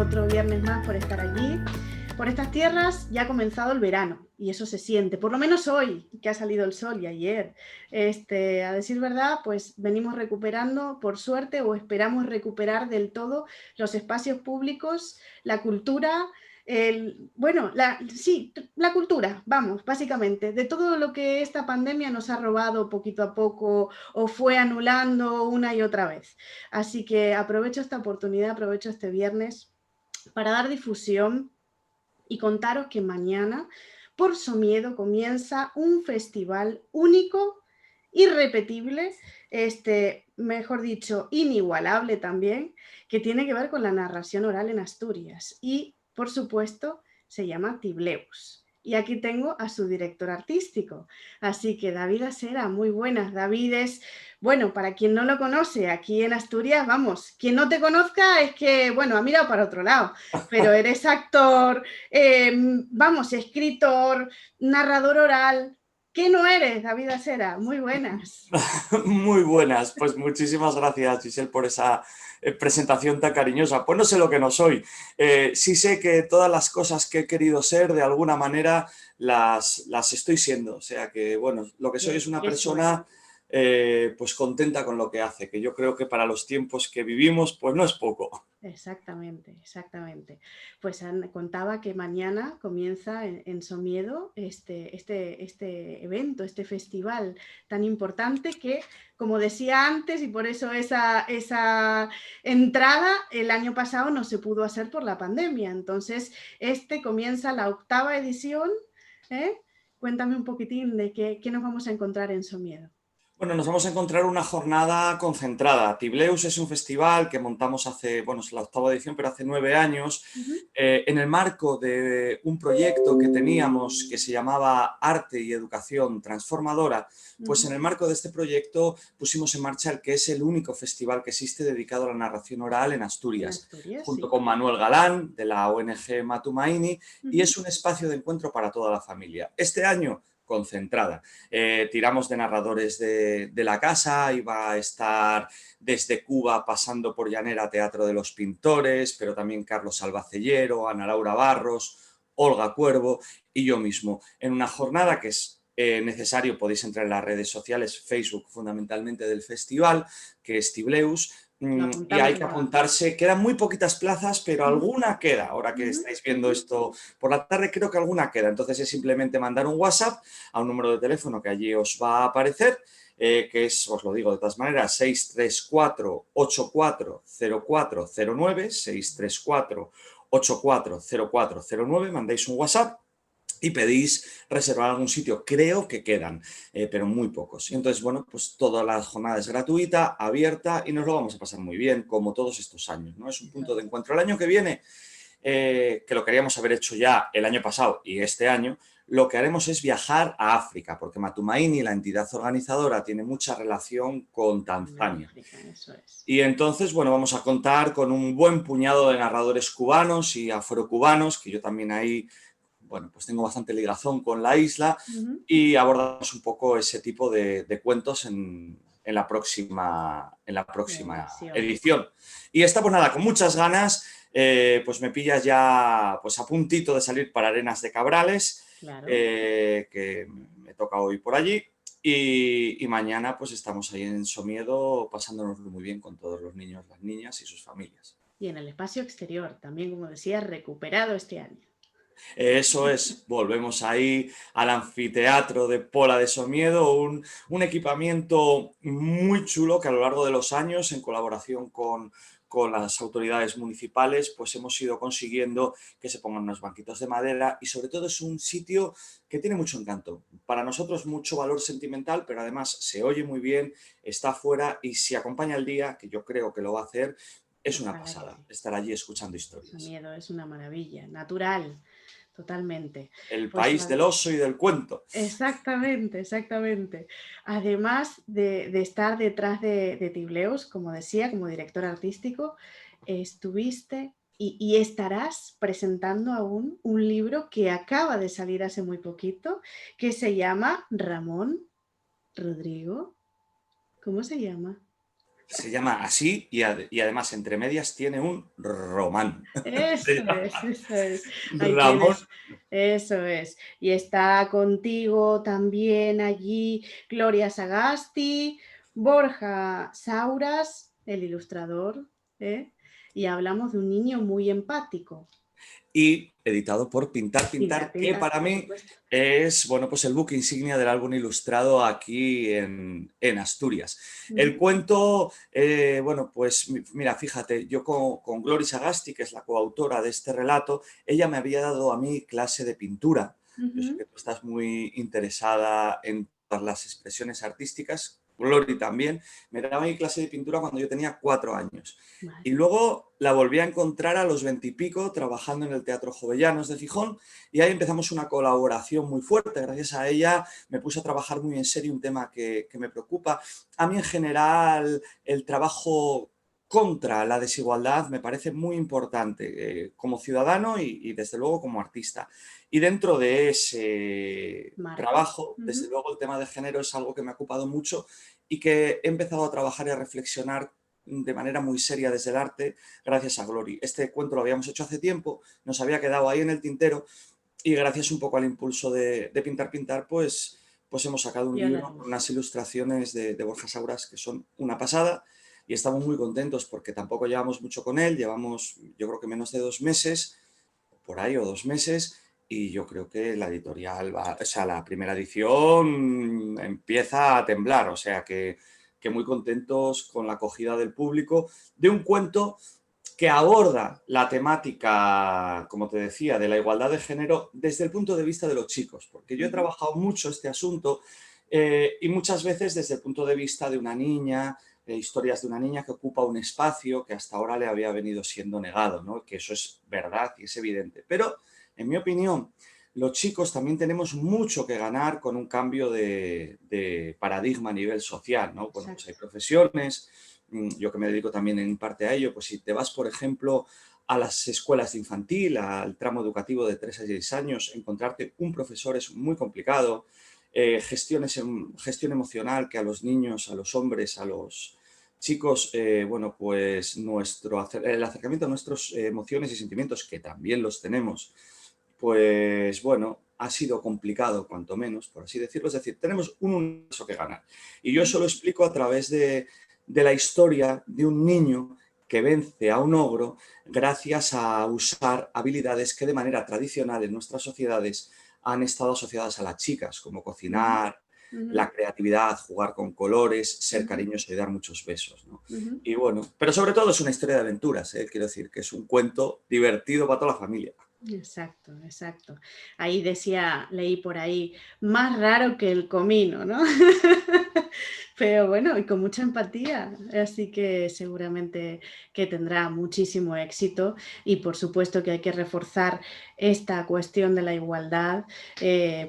otro viernes más por estar allí. Por estas tierras ya ha comenzado el verano y eso se siente, por lo menos hoy que ha salido el sol y ayer. A decir verdad, pues venimos recuperando, por suerte, o esperamos recuperar del todo los espacios públicos, la cultura, la cultura, vamos, básicamente, de todo lo que esta pandemia nos ha robado poquito a poco o fue anulando una y otra vez. Así que aprovecho esta oportunidad, aprovecho este viernes para dar difusión y contaros que mañana por Somiedo comienza un festival único, irrepetible, mejor dicho, inigualable también, que tiene que ver con la narración oral en Asturias y, por supuesto, se llama Tibleus. Y aquí tengo a su director artístico. Así que David Asera, muy buenas. David es, bueno, para quien no lo conoce, aquí en Asturias, vamos, quien no te conozca es que, bueno, ha mirado para otro lado, pero eres actor, vamos, escritor, narrador oral. ¿Qué no eres, David Asera? Muy buenas. Muy buenas, pues muchísimas gracias, Giselle, por esa presentación tan cariñosa. Pues no sé lo que no soy. Sí sé que todas las cosas que he querido ser, de alguna manera, las estoy siendo. O sea que, bueno, lo que soy es una Qué suerte. persona pues contenta con lo que hace, que yo creo que para los tiempos que vivimos, pues no es poco. Exactamente, exactamente. Pues contaba que mañana comienza en Somiedo este evento, este festival tan importante que, como decía antes, y por eso esa entrada el año pasado no se pudo hacer por la pandemia. Entonces, comienza la 8ª edición. ¿Eh? Cuéntame un poquitín de qué nos vamos a encontrar en Somiedo. Bueno, nos vamos a encontrar una jornada concentrada. Tibleus es un festival que montamos hace, bueno, es la 8ª edición, pero hace 9 años, en el marco de un proyecto que teníamos que se llamaba Arte y Educación Transformadora. Pues en el marco de este proyecto pusimos en marcha el que es el único festival que existe dedicado a la narración oral en En Asturias, Asturias, junto sí. con Manuel Galán, de la ONG Matumaini, y es un espacio de encuentro para toda la familia. Este año, concentrada. Tiramos de narradores de la casa, iba a estar desde Cuba pasando por Llanera Teatro de los Pintores, pero también Carlos Albacellero, Ana Laura Barros, Olga Cuervo y yo mismo, en una jornada que es necesario, podéis entrar en las redes sociales, Facebook fundamentalmente del festival, que es Tibleus, Lo y hay apuntamos que aquí abajo. apuntarse. Quedan muy poquitas plazas, pero alguna queda. Ahora que estáis viendo esto por la tarde, creo que alguna queda. Entonces es simplemente mandar un WhatsApp a un número de teléfono que allí os va a aparecer, que es, os lo digo de todas maneras, 634-840409, 634-840409, mandáis un WhatsApp y pedís reservar algún sitio. Creo que quedan, pero muy pocos. Y entonces, bueno, pues toda la jornada es gratuita, abierta y nos lo vamos a pasar muy bien, como todos estos años, ¿no? Es un punto de encuentro. El año que viene, que lo queríamos haber hecho ya el año pasado y este año, lo que haremos es viajar a África, porque Matumaini, la entidad organizadora, tiene mucha relación con En Tanzania. África, eso es. Y entonces, bueno, vamos a contar con un buen puñado de narradores cubanos y afrocubanos, que yo también ahí, bueno, pues tengo bastante ligación con la isla, y abordamos un poco ese tipo de cuentos en la próxima Edición. edición. Y está, pues nada, con muchas ganas, pues me pillas ya pues a puntito de salir para Arenas de Cabrales, Claro. que me toca hoy por allí. Y mañana pues estamos ahí en Somiedo pasándonoslo muy bien con todos los niños, las niñas y sus familias. Y en el espacio exterior, también, como decía, recuperado este año. Eso es, volvemos ahí al anfiteatro de Pola de Somiedo, un equipamiento muy chulo que a lo largo de los años, en colaboración con las autoridades municipales, pues hemos ido consiguiendo que se pongan unos banquitos de madera y sobre todo es un sitio que tiene mucho encanto. Para nosotros mucho valor sentimental, pero además se oye muy bien, está afuera y si acompaña el día, que yo creo que lo va a hacer, es una Ojalá que pasada sí. estar allí escuchando historias. Miedo es una maravilla, natural, totalmente. El Pues país del oso y del cuento. exactamente, exactamente. Además de estar detrás de Tibleus, como decía, como director artístico, estuviste y estarás presentando aún un libro que acaba de salir hace muy poquito, que se llama Ramón Rodrigo. ¿Cómo se llama? Se llama así y además entre medias tiene un román. Se Eso llama es, eso es. Ahí Ramón. tienes, eso es. Y está contigo también allí Gloria Sagasti, Borja Sauras, el ilustrador, ¿eh? Y hablamos de un niño muy empático. Y editado por Pintar Pintar, Pintar, que pintar, para por mí supuesto. es, bueno, pues el buque insignia del álbum ilustrado aquí en Asturias. El Ujú. cuento, bueno, pues mira, fíjate, yo con Gloria Sagasti, que es la coautora de este relato, ella me había dado a mí clase de pintura. Yo sé Ujú. que tú estás muy interesada en todas las expresiones artísticas, Glory también, me daba mi clase de pintura cuando yo tenía 4 años. Y Vale. luego la volví a encontrar a los 20 y pico trabajando en el Teatro Jovellanos de Gijón y ahí empezamos una colaboración muy fuerte. Gracias a ella me puse a trabajar muy en serio un tema que me preocupa. A mí en general el trabajo contra la desigualdad me parece muy importante como ciudadano y desde luego como artista. Y dentro de ese Marco. trabajo, desde Ujú. luego el tema de género es algo que me ha ocupado mucho y que he empezado a trabajar y a reflexionar de manera muy seria desde el arte, gracias a Glory. Este cuento lo habíamos hecho hace tiempo, nos había quedado ahí en el tintero y gracias un poco al impulso de Pintar Pintar, pues hemos sacado un Vio la libro con luz. unas ilustraciones de Borja Sauras que son una pasada y estamos muy contentos porque tampoco llevamos mucho con él, llevamos yo creo que menos de 2 meses, por ahí o 2 meses, y yo creo que la editorial va, o sea, la primera edición empieza a temblar, o sea que muy contentos con la acogida del público de un cuento que aborda la temática, como te decía, de la igualdad de género desde el punto de vista de los chicos, porque yo he Ujú. trabajado mucho este asunto y muchas veces desde el punto de vista de una niña, historias de una niña que ocupa un espacio que hasta ahora le había venido siendo negado, ¿no? Que eso es verdad y es evidente. Pero, en mi opinión, los chicos también tenemos mucho que ganar con un cambio de paradigma a nivel social, ¿no? Bueno, pues hay Exacto. profesiones, yo que me dedico también en parte a ello, pues si te vas, por ejemplo, a las escuelas de infantil, al tramo educativo de 3 a 6 años, encontrarte un profesor es muy complicado, gestión emocional que a los niños, a los hombres, a los chicos, bueno, pues el acercamiento a nuestras emociones y sentimientos, que también los tenemos, pues bueno, ha sido complicado, cuanto menos, por así decirlo. Es decir, tenemos un universo que ganar. Y yo eso lo explico a través de la historia de un niño que vence a un ogro gracias a usar habilidades que de manera tradicional en nuestras sociedades han estado asociadas a las chicas, como Ujú. cocinar, Ujú. la creatividad, jugar con colores, ser Ujú. cariñoso y dar muchos besos, ¿no? Ujú. Y bueno, pero sobre todo es una historia de aventuras, ¿eh? Quiero decir que es un cuento divertido para toda la familia. Exacto, exacto. Ahí decía, leí por ahí, más raro que el comino, ¿no? Pero bueno, y con mucha empatía, así que seguramente que tendrá muchísimo éxito y por supuesto que hay que reforzar esta cuestión de la igualdad,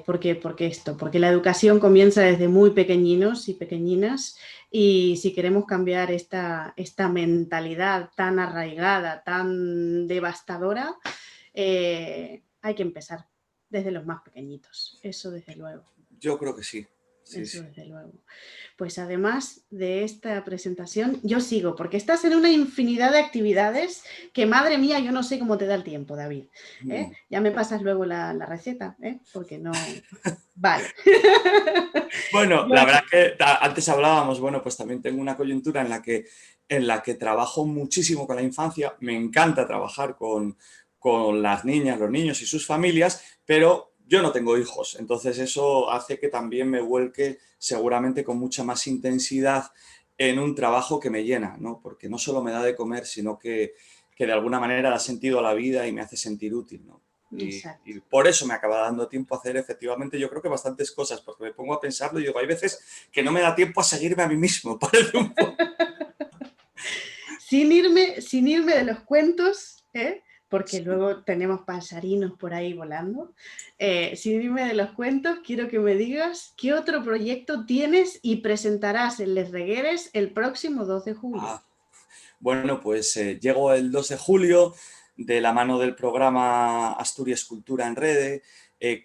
porque la educación comienza desde muy pequeñinos y pequeñinas y si queremos cambiar esta mentalidad tan arraigada, tan devastadora, hay que empezar desde los más pequeñitos, eso desde luego, Yo creo que sí, sí, eso sí. desde luego. Pues además de esta presentación, yo sigo, porque estás en una infinidad de actividades que, madre mía, yo no sé cómo te da el tiempo, David. ¿Eh? Mm. Ya me pasas luego la receta, ¿eh? Porque no... Vale. Bueno, Yo la verdad aquí. que antes hablábamos, bueno, pues también tengo una coyuntura en la que trabajo muchísimo con la infancia, me encanta trabajar con las niñas, los niños y sus familias, pero yo no tengo hijos, entonces eso hace que también me vuelque seguramente con mucha más intensidad en un trabajo que me llena, ¿no? Porque no solo me da de comer, sino que de alguna manera da sentido a la vida y me hace sentir útil, ¿no? Exacto. Y por eso me acaba dando tiempo a hacer efectivamente yo creo que bastantes cosas, porque me pongo a pensarlo y digo, hay veces que no me da tiempo a seguirme a mí mismo, parece un poco. Sin irme de los cuentos, ¿eh? Porque luego tenemos pasarinos por ahí volando. Sin irme de los cuentos, quiero que me digas qué otro proyecto tienes y presentarás en Les Regueres el próximo 2 de julio. Ah, bueno, pues llego el 2 de julio, de la mano del programa Asturias Cultura en Rede,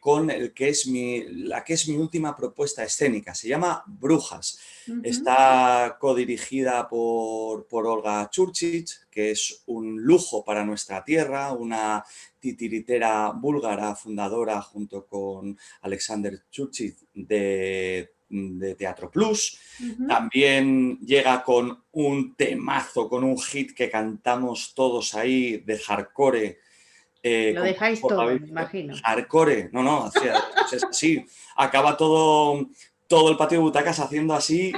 con la que es mi última propuesta escénica. Se llama Brujas. Está codirigida por Olga Churchich, que es un lujo para nuestra tierra, una titiritera búlgara fundadora junto con Alexander Churchich de Teatro Plus. También llega con un temazo, con un hit que cantamos todos ahí de hardcore. Lo dejáis todo, me imagino. Hardcore, no, es así. Acaba todo el patio de butacas haciendo así.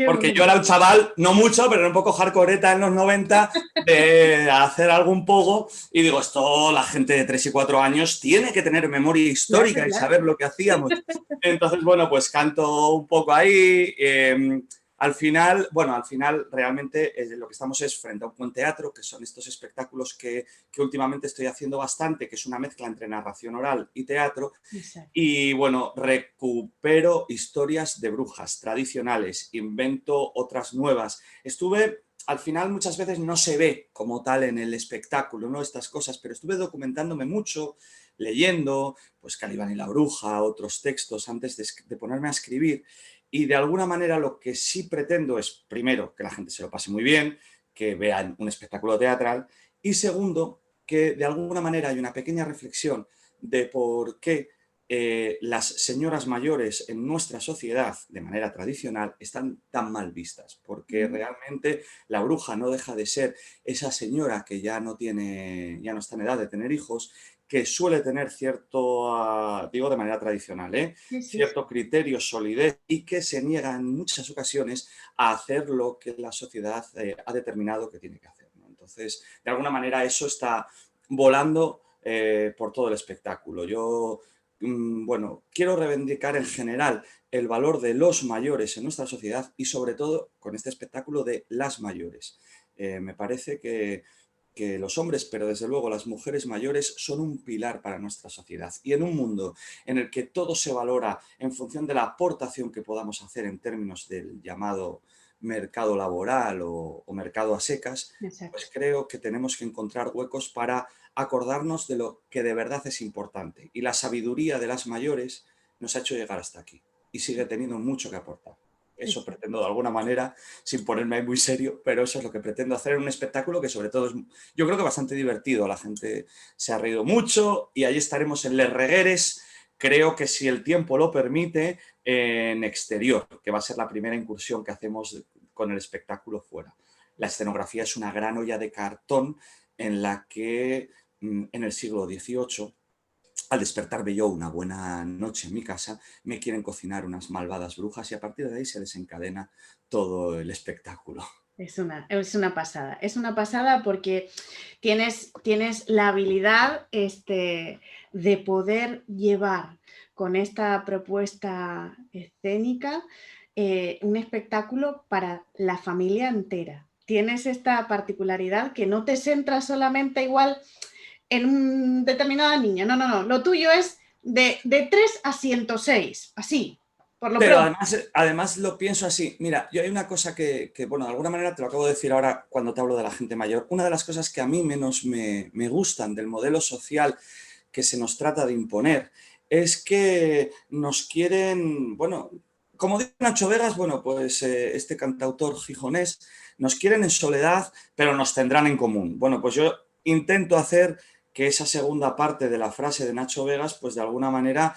Porque yo era un chaval, no mucho, pero era un poco hardcoreta en los 90, de hacer algún pogo, y digo, esto la gente de 3 y 4 años tiene que tener memoria histórica y saber lo que hacíamos. Entonces, bueno, pues canto un poco ahí. Al final realmente lo que estamos es frente a un buen teatro, que son estos espectáculos que últimamente estoy haciendo bastante, que es una mezcla entre narración oral y teatro. Exacto. Y bueno, recupero historias de brujas tradicionales, invento otras nuevas. Al final muchas veces no se ve como tal en el espectáculo, ¿no? Estas cosas, pero estuve documentándome mucho, leyendo, pues Calibán y la bruja, otros textos antes de ponerme a escribir. Y de alguna manera lo que sí pretendo es, primero, que la gente se lo pase muy bien, que vean un espectáculo teatral, y segundo, que de alguna manera hay una pequeña reflexión de por qué las señoras mayores en nuestra sociedad, de manera tradicional, están tan mal vistas, porque realmente la bruja no deja de ser esa señora que ya no está en edad de tener hijos, que suele tener cierto, digo de manera tradicional, cierto criterio, solidez, y que se niega en muchas ocasiones a hacer lo que la sociedad ha determinado que tiene que hacer, ¿no? Entonces, de alguna manera eso está volando por todo el espectáculo. Yo, bueno, quiero reivindicar en general el valor de los mayores en nuestra sociedad y sobre todo con este espectáculo de las mayores. Me parece que los hombres, pero desde luego las mujeres mayores, son un pilar para nuestra sociedad. Y en un mundo en el que todo se valora en función de la aportación que podamos hacer en términos del llamado mercado laboral o mercado a secas, pues creo que tenemos que encontrar huecos para acordarnos de lo que de verdad es importante. Y la sabiduría de las mayores nos ha hecho llegar hasta aquí y sigue teniendo mucho que aportar. Eso pretendo de alguna manera, sin ponerme ahí muy serio, pero eso es lo que pretendo hacer en un espectáculo que sobre todo es, yo creo que bastante divertido. La gente se ha reído mucho y ahí estaremos en Les Regueres, creo que si el tiempo lo permite, en exterior, que va a ser la primera incursión que hacemos con el espectáculo fuera. La escenografía es una gran olla de cartón en la que en el siglo XVIII, al despertarme yo una buena noche en mi casa, me quieren cocinar unas malvadas brujas y a partir de ahí se desencadena todo el espectáculo. Es una pasada porque tienes la habilidad de poder llevar con esta propuesta escénica un espectáculo para la familia entera. Tienes esta particularidad que no te centras solamente igual en una determinada niña. No. Lo tuyo es de 3 a 106, así, por lo Pero pronto. además lo pienso así. Mira, yo hay una cosa que, bueno, de alguna manera te lo acabo de decir ahora cuando te hablo de la gente mayor. Una de las cosas que a mí menos me gustan del modelo social que se nos trata de imponer es que nos quieren, bueno, como dice Nacho Vegas, bueno, pues este cantautor gijonés, nos quieren en soledad, pero nos tendrán en común. Bueno, pues yo intento hacer que esa segunda parte de la frase de Nacho Vegas, pues de alguna manera,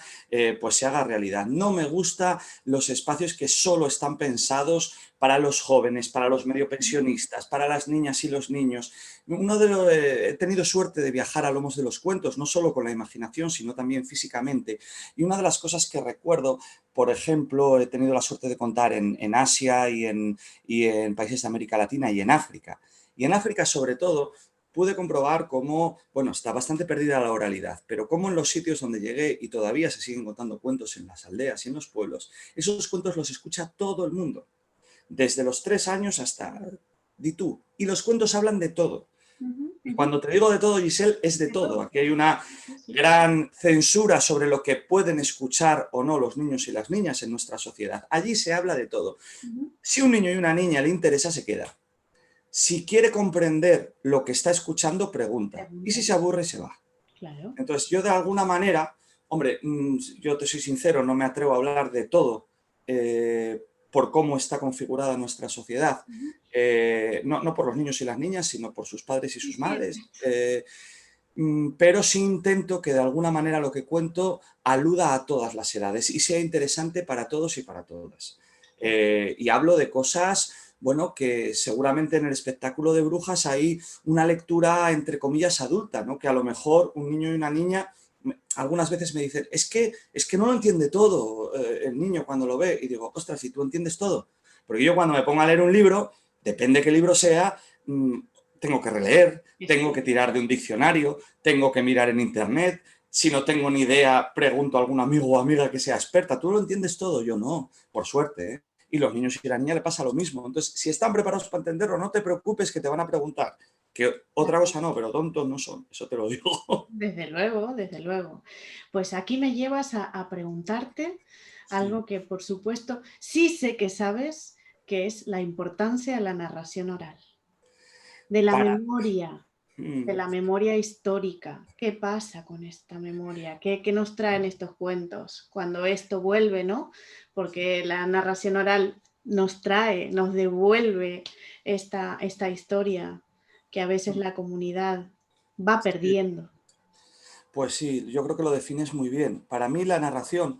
pues se haga realidad. No me gustan los espacios que solo están pensados para los jóvenes, para los medio pensionistas, para las niñas y los niños. He tenido suerte de viajar a lomos de los cuentos, no solo con la imaginación, sino también físicamente. Y una de las cosas que recuerdo, por ejemplo, he tenido la suerte de contar en Asia y en países de América Latina y en África. Y en África, sobre todo, pude comprobar cómo, bueno, está bastante perdida la oralidad, pero cómo en los sitios donde llegué y todavía se siguen contando cuentos en las aldeas y en los pueblos, esos cuentos los escucha todo el mundo, desde los 3 años hasta, di tú, y los cuentos hablan de todo. Y cuando te digo de todo, Giselle, es de todo. Aquí hay una gran censura sobre lo que pueden escuchar o no los niños y las niñas en nuestra sociedad. Allí se habla de todo. Si un niño y una niña le interesa, se queda. Si quiere comprender lo que está escuchando, pregunta. Y si Pregunta. se aburre, se va. Claro. Entonces, yo de alguna manera, hombre, yo te soy sincero, no me atrevo a hablar de todo por cómo está configurada nuestra sociedad. Ujú. No por los niños y las niñas, sino por sus padres y Sí, sus sí. madres. Pero sí intento que de alguna manera lo que cuento aluda a todas las edades y sea interesante para todos y para todas. Y hablo de cosas, bueno, que seguramente en el espectáculo de brujas hay una lectura, entre comillas, adulta, ¿no? Que a lo mejor un niño y una niña algunas veces me dicen, es que no lo entiende todo el niño cuando lo ve. Y digo, ostras, si tú entiendes todo. Porque yo cuando me pongo a leer un libro, depende qué libro sea, tengo que releer, tengo que tirar de un diccionario, tengo que mirar en internet. Si no tengo ni idea, pregunto a algún amigo o amiga que sea experta. ¿Tú lo entiendes todo? Yo no, por suerte, ¿eh? Y los niños y la niña le pasa lo mismo. Entonces, si están preparados para entenderlo, no te preocupes que te van a preguntar. Que otra cosa no, pero tontos no son, eso te lo digo. Desde luego, desde luego. Pues aquí me llevas a preguntarte Sí. algo que, por supuesto, sí sé que sabes, que es la importancia de la narración oral, de la Para, memoria, de mm, la memoria histórica. ¿Qué pasa con esta memoria? ¿Qué nos traen estos cuentos cuando esto vuelve, ¿no? Porque la narración oral nos trae, nos devuelve esta historia que a veces la comunidad va sí. perdiendo. Pues sí, yo creo que lo defines muy bien. Para mí la narración,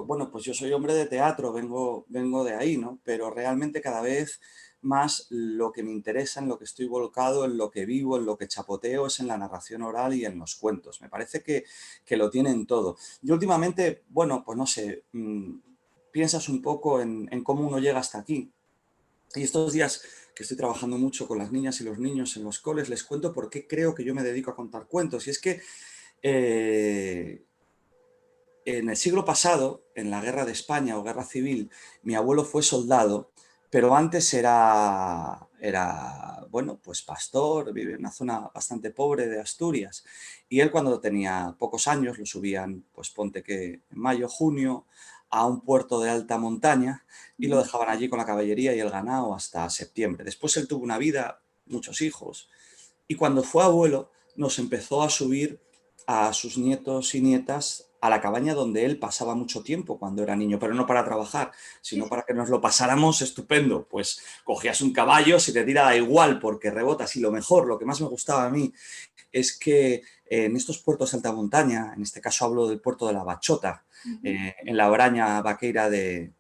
bueno, pues yo soy hombre de teatro, vengo de ahí, ¿no? Pero realmente cada vez más lo que me interesa, en lo que estoy volcado, en lo que vivo, en lo que chapoteo, es en la narración oral y en los cuentos. Me parece que lo tienen todo. Yo últimamente, bueno, pues no sé, piensas un poco en cómo uno llega hasta aquí. Y estos días que estoy trabajando mucho con las niñas y los niños en los coles, les cuento por qué creo que yo me dedico a contar cuentos. Y es que eh, en el siglo pasado, en la guerra de España o guerra civil, mi abuelo fue soldado, pero antes era bueno, pues pastor, vive en una zona bastante pobre de Asturias. Y él cuando tenía pocos años, lo subían, pues ponte que en mayo, junio, a un puerto de alta montaña y lo Ujú. dejaban allí con la caballería y el ganado hasta septiembre. Después él tuvo una vida, muchos hijos, y cuando fue abuelo nos empezó a subir a sus nietos y nietas a la cabaña donde él pasaba mucho tiempo cuando era niño, pero no para trabajar, Sí, sino sí. para que nos lo pasáramos estupendo. Pues cogías un caballo, si te tira da igual porque rebotas, y lo mejor, lo que más me gustaba a mí, es que en estos puertos de alta montaña, en este caso hablo del puerto de la Bachota, Ujú. en la Braña vaqueira del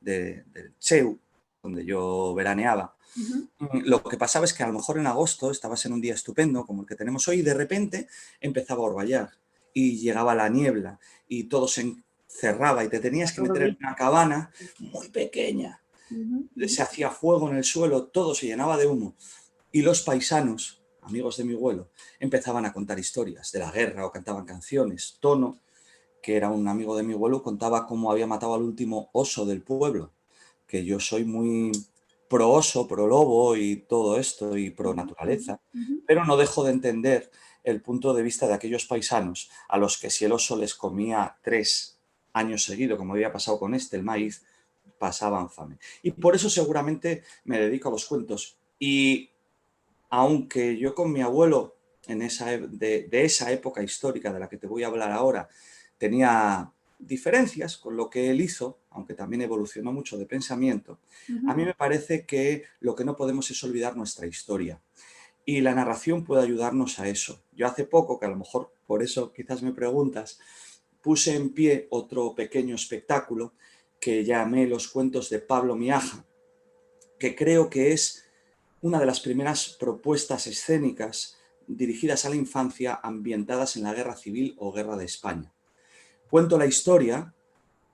Cheu, donde yo veraneaba, Ujú. lo que pasaba es que a lo mejor en agosto estabas en un día estupendo como el que tenemos hoy y de repente empezaba a orvallar y llegaba la niebla y todo se encerraba y te tenías Está que todo meter en gris. una cabana muy pequeña. Ujú, Se ujú. hacía fuego en el suelo, todo se llenaba de humo y los paisanos, amigos de mi abuelo, empezaban a contar historias de la guerra o cantaban canciones. Tono, que era un amigo de mi abuelo, contaba cómo había matado al último oso del pueblo, que yo soy muy pro oso, pro lobo y todo esto, y pro Ujú, ujú, naturaleza, ujú. pero no dejo de entender el punto de vista de aquellos paisanos a los que si el oso les comía 3 años seguidos, como había pasado con este, el maíz, pasaban fame. Y por eso seguramente me dedico a los cuentos. Y aunque yo con mi abuelo, de esa época histórica de la que te voy a hablar ahora, tenía diferencias con lo que él hizo, aunque también evolucionó mucho de pensamiento, a Ujú. mí me parece que lo que no podemos es olvidar nuestra historia. Y la narración puede ayudarnos a eso. Yo hace poco, que a lo mejor por eso quizás me preguntas, puse en pie otro pequeño espectáculo que llamé Los cuentos de Pablo Miaja, que creo que es una de las primeras propuestas escénicas dirigidas a la infancia ambientadas en la Guerra Civil o Guerra de España. Cuento la historia,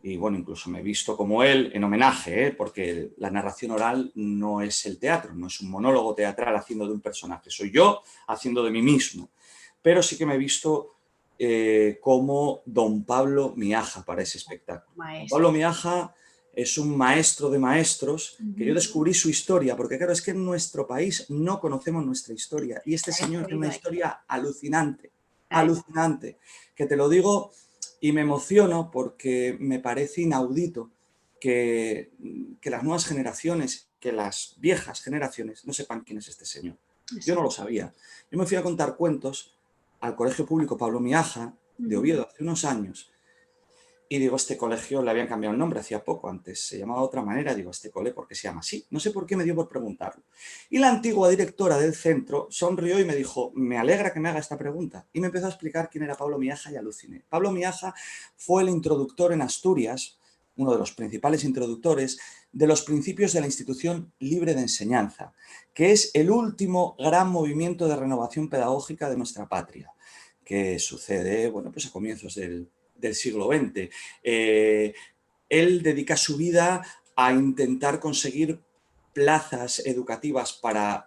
y bueno, incluso me he visto como él en homenaje, porque la narración oral no es el teatro, no es un monólogo teatral haciendo de un personaje, soy yo haciendo de mí mismo, pero sí que me he visto como don Pablo Miaja para ese espectáculo. Don Maestro. Pablo Miaja es un maestro de maestros que yo Ujú. descubrí su historia, porque claro, es que en nuestro país no conocemos nuestra historia y este A eso señor tiene una iba, historia alucinante, a eso. alucinante, que te lo digo y me emociono porque me parece inaudito que las nuevas generaciones, que las viejas generaciones no sepan quién es este señor. Yo no lo sabía. Yo me fui a contar cuentos al Colegio Público Pablo Miaja de Oviedo hace unos años. Y digo, este colegio le habían cambiado el nombre hacía poco, antes se llamaba de otra manera, digo, este cole, ¿por qué se llama así? No sé por qué me dio por preguntarlo. Y la antigua directora del centro sonrió y me dijo, me alegra que me haga esta pregunta. Y me empezó a explicar quién era Pablo Miaja y aluciné. Pablo Miaja fue el introductor en Asturias, uno de los principales introductores, de los principios de la institución libre de enseñanza, que es el último gran movimiento de renovación pedagógica de nuestra patria, que sucede, bueno, pues a comienzos del siglo XX. Él dedica su vida a intentar conseguir plazas educativas para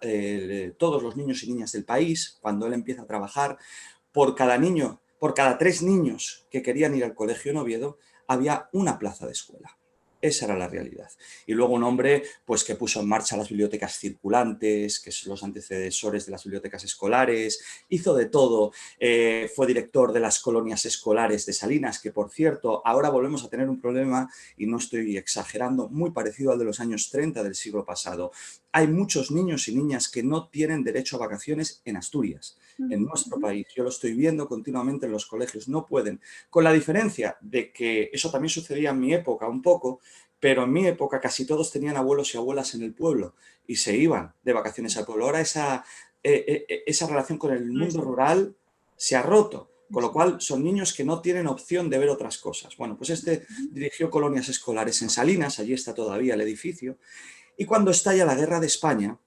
todos los niños y niñas del país. Cuando él empieza a trabajar, por cada niño, por cada 3 niños que querían ir al colegio en Oviedo, había una plaza de escuela. Esa era la realidad. Y luego un hombre pues, que puso en marcha las bibliotecas circulantes, que son los antecesores de las bibliotecas escolares, hizo de todo, fue director de las colonias escolares de Salinas, que por cierto, ahora volvemos a tener un problema, y no estoy exagerando, muy parecido al de los años 30 del siglo pasado. Hay muchos niños y niñas que no tienen derecho a vacaciones en Asturias, en nuestro país. Yo lo estoy viendo continuamente en los colegios, no pueden. Con la diferencia de que eso también sucedía en mi época un poco, pero en mi época casi todos tenían abuelos y abuelas en el pueblo y se iban de vacaciones al pueblo. Ahora esa relación con el mundo rural se ha roto, con lo cual son niños que no tienen opción de ver otras cosas. Bueno, pues este dirigió colonias escolares en Salinas, allí está todavía el edificio, y cuando estalla la guerra de España,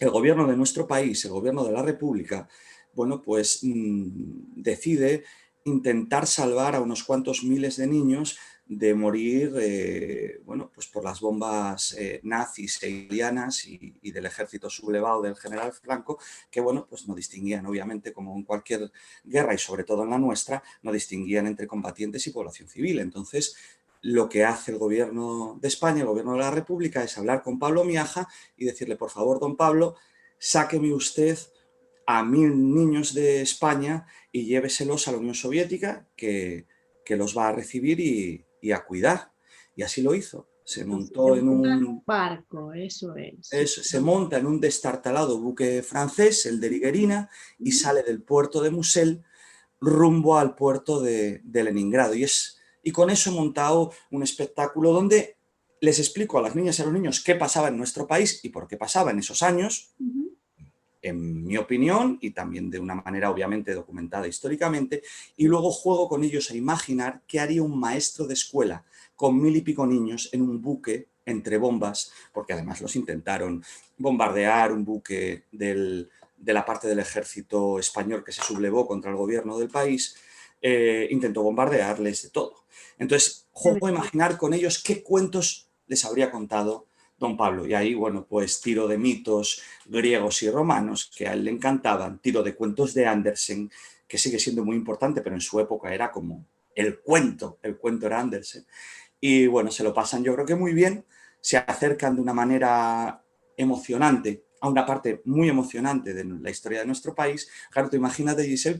el gobierno de nuestro país, el gobierno de la República, bueno, pues decide intentar salvar a unos cuantos miles de niños de morir, bueno, pues por las bombas nazis e italianas y del ejército sublevado del general Franco, que, bueno, pues no distinguían, obviamente, como en cualquier guerra y sobre todo en la nuestra, no distinguían entre combatientes y población civil. Entonces, lo que hace el gobierno de España, el gobierno de la República, es hablar con Pablo Miaja y decirle, por favor, don Pablo, sáqueme usted a 1000 niños de España y lléveselos a la Unión Soviética, que los va a recibir y a cuidar. Y así lo hizo. Se montó en un barco, eso es. se monta en un destartalado buque francés, el de Liguerina, y sale del puerto de Musel rumbo al puerto de Leningrado. Y con eso he montado un espectáculo donde les explico a las niñas y a los niños qué pasaba en nuestro país y por qué pasaba en esos años, en mi opinión, y también de una manera obviamente documentada históricamente, y luego juego con ellos a imaginar qué haría un maestro de escuela con 1000 y pico niños en un buque entre bombas, porque además los intentaron bombardear, un buque de la parte del ejército español que se sublevó contra el gobierno del país, intentó bombardearles de todo. Entonces, juego a imaginar con ellos qué cuentos les habría contado don Pablo. Y ahí, bueno, pues tiro de mitos griegos y romanos que a él le encantaban, tiro de cuentos de Andersen, que sigue siendo muy importante, pero en su época era como el cuento era Andersen. Y bueno, se lo pasan yo creo que muy bien, se acercan de una manera emocionante a una parte muy emocionante de la historia de nuestro país. Claro, tú imagínate, Giselle,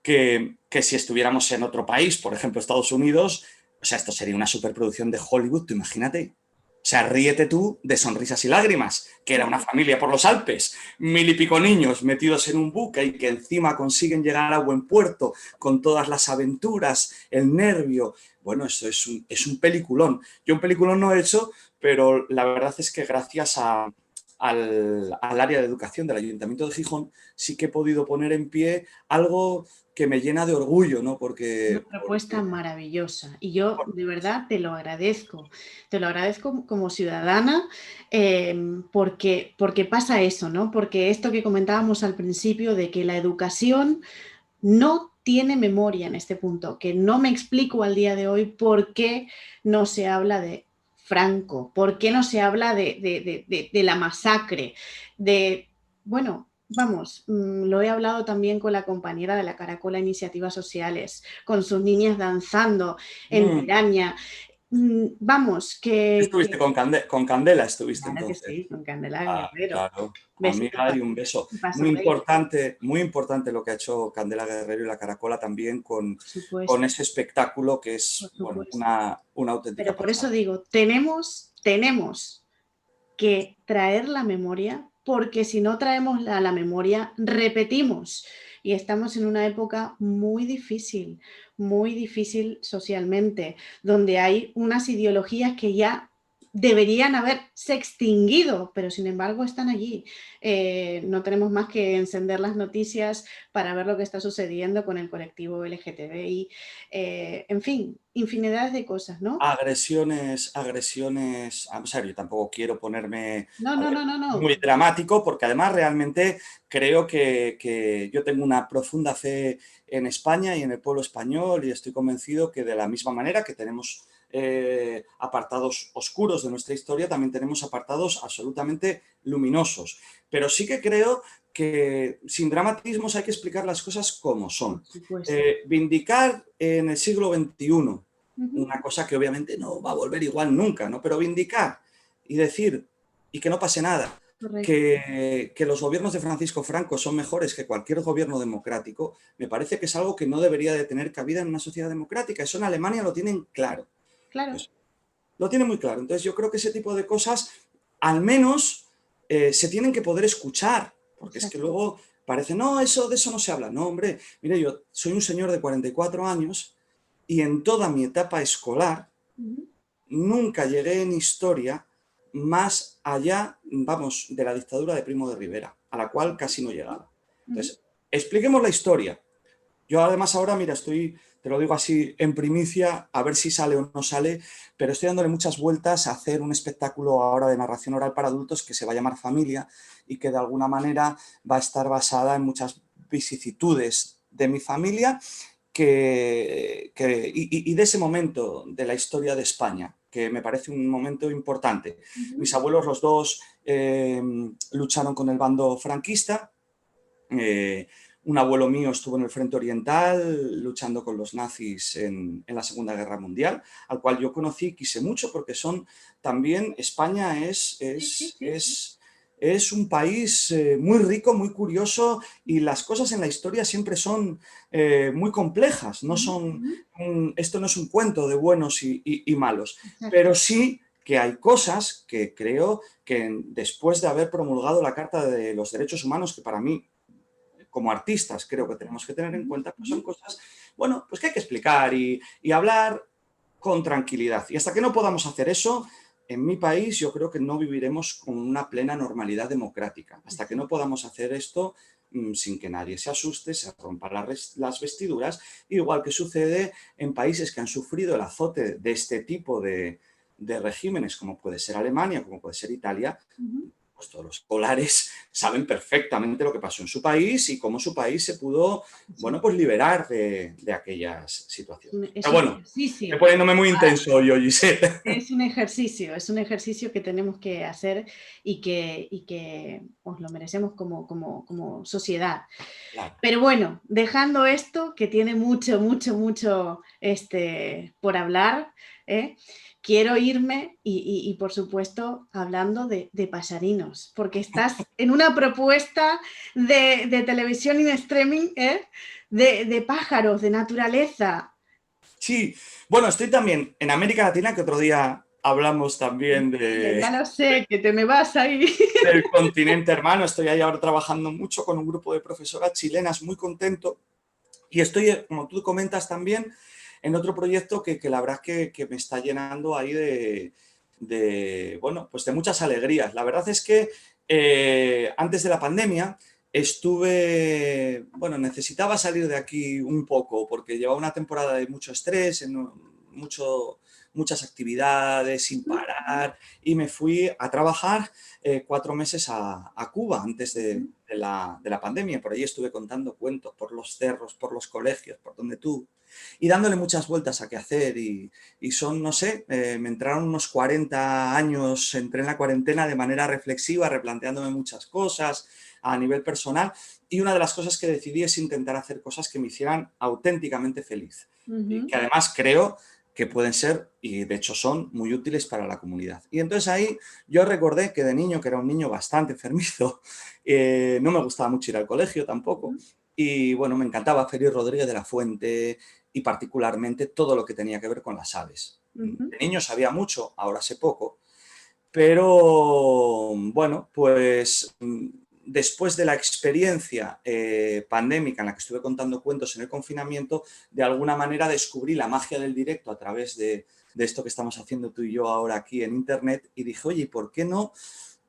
que si estuviéramos en otro país, por ejemplo Estados Unidos, o sea, esto sería una superproducción de Hollywood, tú imagínate. O sea, ríete tú de Sonrisas y Lágrimas, que era una familia por los Alpes, 1000 y pico niños metidos en un buque y que encima consiguen llegar a buen puerto con todas las aventuras, el nervio. Bueno, eso es un peliculón. Yo un peliculón no he hecho, pero la verdad es que gracias al área de educación del Ayuntamiento de Gijón sí que he podido poner en pie algo que me llena de orgullo, ¿no? Una propuesta maravillosa y yo de verdad te lo agradezco como ciudadana, porque pasa eso, ¿no? Porque esto que comentábamos al principio de que la educación no tiene memoria en este punto, que no me explico al día de hoy por qué no se habla de Franco, por qué no se habla de la masacre, bueno, vamos, lo he hablado también con la compañera de la Caracola Iniciativas Sociales, con sus niñas danzando en Piraña. Vamos, Estuviste con Candela, estuviste claro entonces. que sí, con Candela Guerrero. Claro, amiga, y un beso. Muy importante lo que ha hecho Candela Guerrero y la Caracola también con ese espectáculo que es bueno, una auténtica Pero por pasada. eso digo, tenemos que traer la memoria porque si no traemos a la memoria, repetimos. Y estamos en una época muy difícil socialmente, donde hay unas ideologías que ya deberían haberse extinguido, pero sin embargo están allí. No tenemos más que encender las noticias para ver lo que está sucediendo con el colectivo LGTBI. En fin, infinidades de cosas, ¿no? Agresiones, en serio, tampoco quiero ponerme, No, a no, ver, no, no, muy no. dramático, porque además realmente creo que yo tengo una profunda fe en España y en el pueblo español, y estoy convencido que de la misma manera que tenemos apartados oscuros de nuestra historia, también tenemos apartados absolutamente luminosos. Pero sí que creo que sin dramatismos hay que explicar las cosas como Por son. supuesto. Vindicar en el siglo XXI Ujú. una cosa que obviamente no va a volver igual nunca, ¿no? Pero vindicar y decir, y que no pase nada, Correcto. que los gobiernos de Francisco Franco son mejores que cualquier gobierno democrático, me parece que es algo que no debería de tener cabida en una sociedad democrática. Eso en Alemania lo tienen claro. Claro. Pues, lo tienen muy claro. Entonces yo creo que ese tipo de cosas, al menos, se tienen que poder escuchar, porque es que Exacto. luego parece, no, eso, de eso no se habla. No, hombre, mire, yo soy un señor de 44 años y en toda mi etapa escolar Ujú. nunca llegué en historia más allá, vamos, de la dictadura de Primo de Rivera, a la cual casi no llegaba. Ujú. Entonces, expliquemos la historia. Yo además ahora, mira, te lo digo así en primicia, a ver si sale o no sale, pero estoy dándole muchas vueltas a hacer un espectáculo ahora de narración oral para adultos que se va a llamar Familia y que de alguna manera va a estar basada en muchas vicisitudes de mi familia y de ese momento de la historia de España, que me parece un momento importante. Ujú. Mis abuelos, los dos, lucharon con el bando franquista. Un abuelo mío estuvo en el Frente Oriental luchando con los nazis en la Segunda Guerra Mundial, al cual yo conocí y quise mucho porque son también, España Sí, sí, sí, sí. es un país muy rico, muy curioso, y las cosas en la historia siempre son muy complejas. No Ujú, son, ujú. esto no es un cuento de buenos y malos, Exacto. pero sí que hay cosas que creo que después de haber promulgado la Carta de los Derechos Humanos, que para mí como artistas creo que tenemos que tener en Ujú, cuenta, pues ujú. son cosas, bueno, pues que hay que explicar y hablar con tranquilidad. Y hasta que no podamos hacer eso, en mi país yo creo que no viviremos con una plena normalidad democrática. Hasta que no Exacto. podamos hacer esto sin que nadie se asuste, se rompa las vestiduras, igual que sucede en países que han sufrido el azote de este tipo de regímenes, como puede ser Alemania, como puede ser Italia. Ujú. Pues todos los escolares saben perfectamente lo que pasó en su país y cómo su país se pudo, Sí. bueno, pues liberar de aquellas situaciones. Es Pero un bueno, estoy ejercicio. poniéndome muy intenso yo, Giselle. Es un ejercicio que tenemos que hacer y que pues, lo merecemos como sociedad. Claro. Pero bueno, dejando esto, que tiene mucho por hablar, ¿eh? Quiero irme y, por supuesto, hablando de pasarinos, porque estás en una propuesta de televisión y de streaming, ¿eh? De pájaros, de naturaleza. Sí, bueno, estoy también en América Latina, que otro día hablamos también Ya lo sé, que te me vas ahí. del continente hermano. Estoy ahí ahora trabajando mucho con un grupo de profesoras chilenas, muy contento. Y estoy, como tú comentas también, en otro proyecto que la verdad es que me está llenando ahí bueno, pues de muchas alegrías. La verdad es que antes de la pandemia bueno, necesitaba salir de aquí un poco porque llevaba una temporada de mucho estrés, muchas actividades sin parar, y me fui a trabajar 4 meses a Cuba antes de la pandemia. Por ahí estuve contando cuentos por los cerros, por los colegios, por donde tú, y dándole muchas vueltas a qué hacer. Y son, no sé, me entraron unos 40 años, entré en la cuarentena de manera reflexiva, replanteándome muchas cosas a nivel personal. Y una de las cosas que decidí es intentar hacer cosas que me hicieran auténticamente feliz. Y Ujú. que además creo que pueden ser, y de hecho son, muy útiles para la comunidad. Y entonces ahí yo recordé que de niño, que era un niño bastante enfermizo, no me gustaba mucho ir al colegio tampoco, Ujú. y bueno, me encantaba Félix Rodríguez de la Fuente y particularmente todo lo que tenía que ver con las aves. Ujú. De niño sabía mucho, ahora sé poco, Pero bueno, pues después de la experiencia pandémica en la que estuve contando cuentos en el confinamiento, de alguna manera descubrí la magia del directo a través de esto que estamos haciendo tú y yo ahora aquí en Internet y dije, oye, ¿por qué no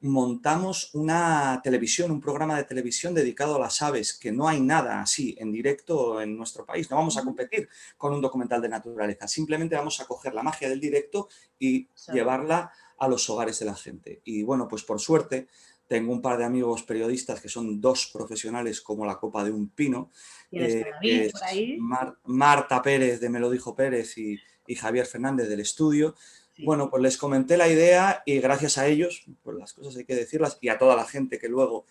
montamos una televisión, un programa de televisión dedicado a las aves, que no hay nada así en directo en nuestro país? No vamos a competir con un documental de naturaleza, simplemente vamos a coger la magia del directo y llevarla a los hogares de la gente. Y bueno, pues por suerte tengo un par de amigos periodistas que son dos profesionales como la copa de un pino, Tienes a que David por es ahí. Marta Pérez de Me lo dijo Pérez y Javier Fernández del estudio. Sí. Bueno, pues les comenté la idea y gracias a ellos, pues las cosas hay que decirlas, y a toda la gente que luego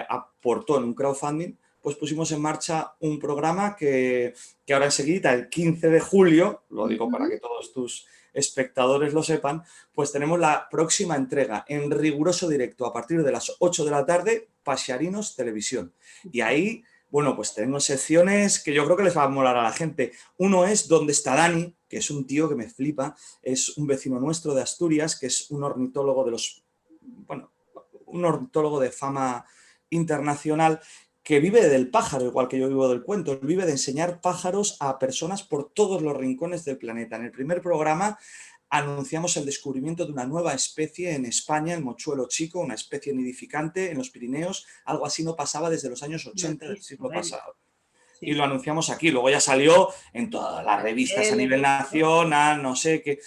aportó en un crowdfunding, pues pusimos en marcha un programa que ahora enseguida, el 15 de julio, lo digo para que todos tus espectadores lo sepan, pues tenemos la próxima entrega en riguroso directo a partir de las 8 de la tarde, Pasearinos Televisión. Y ahí, bueno, pues tenemos secciones que yo creo que les va a molar a la gente. Uno es ¿Dónde está Dani?, que es un tío que me flipa, es un vecino nuestro de Asturias, que es un ornitólogo un ornitólogo de fama internacional, que vive del pájaro, igual que yo vivo del cuento. Él vive de enseñar pájaros a personas por todos los rincones del planeta. En el primer programa anunciamos el descubrimiento de una nueva especie en España, el mochuelo chico, una especie nidificante en los Pirineos. Algo así no pasaba desde los años 80 del siglo pasado. Y lo anunciamos aquí, luego ya salió en todas las revistas a nivel nacional, no sé qué.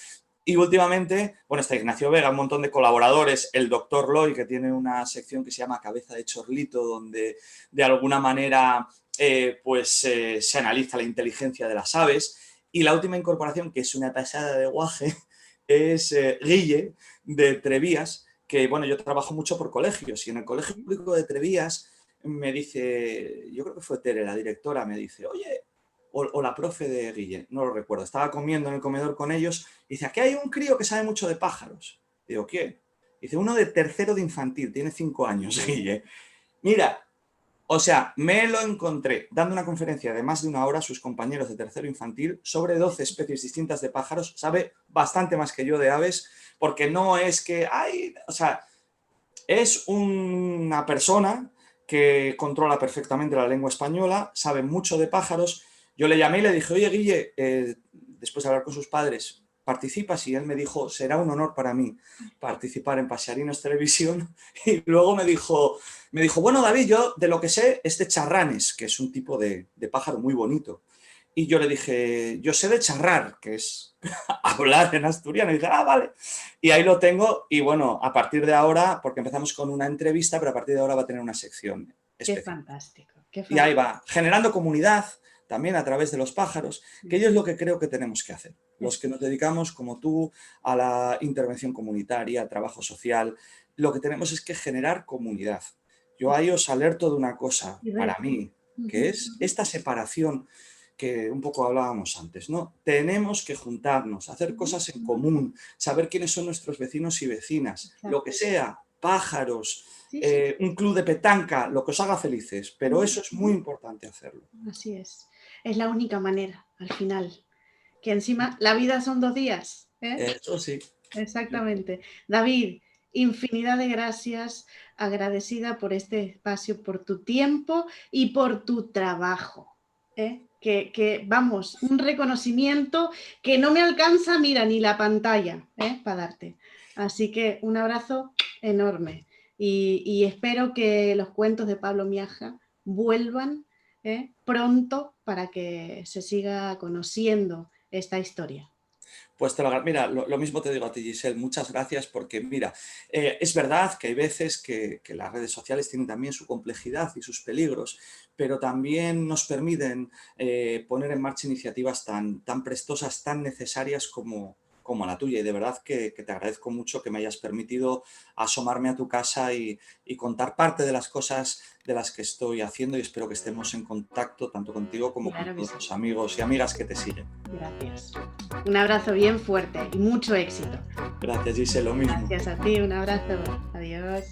Y últimamente, bueno, está Ignacio Vega, un montón de colaboradores, el doctor Loy, que tiene una sección que se llama Cabeza de Chorlito, donde de alguna manera se analiza la inteligencia de las aves. Y la última incorporación, que es una pasada de guaje, es Guille, de Trevías, que bueno, yo trabajo mucho por colegios, y en el Colegio Público de Trevías me dice, yo creo que fue Tere, la directora, me dice, oye, o la profe de Guille, no lo recuerdo, estaba comiendo en el comedor con ellos, y dice, aquí hay un crío que sabe mucho de pájaros. Digo, ¿quién? Dice, uno de tercero de infantil, tiene 5 años, Guille. Mira, o sea, me lo encontré dando una conferencia de más de 1 hora a sus compañeros de tercero infantil sobre 12 especies distintas de pájaros, sabe bastante más que yo de aves, porque no es que, o sea, es una persona que controla perfectamente la lengua española, sabe mucho de pájaros. Yo le llamé y le dije, oye, Guille, después de hablar con sus padres, ¿participas? Y él me dijo, será un honor para mí participar en Pasearinos Televisión. Y luego me dijo, bueno, David, yo de lo que sé es de charranes, que es un tipo de pájaro muy bonito. Y yo le dije, yo sé de charrar, que es hablar en asturiano. Y dije, vale. Y ahí lo tengo. Y bueno, a partir de ahora, porque empezamos con una entrevista, pero a partir de ahora va a tener una sección especial. Qué fantástico, qué fantástico. Y ahí va, generando comunidad también a través de los pájaros, que yo es lo que creo que tenemos que hacer. Los que nos dedicamos, como tú, a la intervención comunitaria, al trabajo social, lo que tenemos es que generar comunidad. Yo ahí os alerto de una cosa, para mí, que es esta separación que un poco hablábamos antes, ¿no? Tenemos que juntarnos, hacer cosas en común, saber quiénes son nuestros vecinos y vecinas, lo que sea, pájaros, un club de petanca, lo que os haga felices, pero eso es muy importante hacerlo. Así es la única manera, al final, que encima la vida son 2 días, ¿eh? Eso sí. Exactamente. David, infinidad de gracias, agradecida por este espacio, por tu tiempo y por tu trabajo, ¿eh? Que vamos, un reconocimiento que no me alcanza, mira, ni la pantalla, para darte. Así que un abrazo enorme y espero que los cuentos de Pablo Miaja vuelvan pronto para que se siga conociendo esta historia. Pues mira, lo mismo te digo a ti, Giselle, muchas gracias, porque mira, es verdad que hay veces que las redes sociales tienen también su complejidad y sus peligros, pero también nos permiten poner en marcha iniciativas tan prestosas, tan necesarias como la tuya, y de verdad que te agradezco mucho que me hayas permitido asomarme a tu casa y contar parte de las cosas de las que estoy haciendo, y espero que estemos en contacto tanto contigo como con todos los amigos y amigas que te siguen. Gracias. Un abrazo bien fuerte y mucho éxito. Gracias, Giselle, lo mismo. Gracias a ti, un abrazo. Adiós.